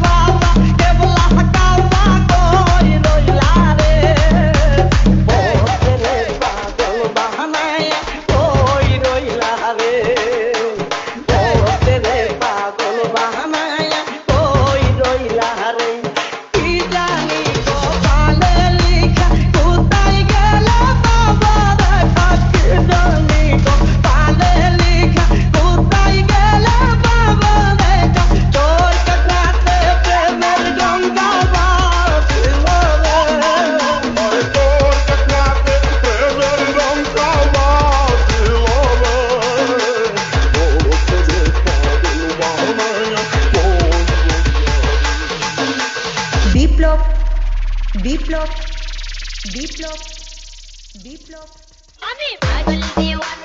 বাবা কেবলা কাওয়া কই রইলা রে ওরে পাগল বাহানায় কই রইলা রে ওরে পাগল বাহানায় কই রইলা রে কি জানি কপালে লিখা কোথায় গেল বাবা রে কি জানি কপালে লিখা কোথায় গেল বাবা রে তোর কাছে প্রেমের গঙ্গা বাছিল রে তোর কাছে প্রেমের রঙটা বাজল রে ওরে পাগল বাহানায় কই বিপ্লব বিপ্লব বিপ্লব বিপ্লব আমি পাগল দিওয়ানা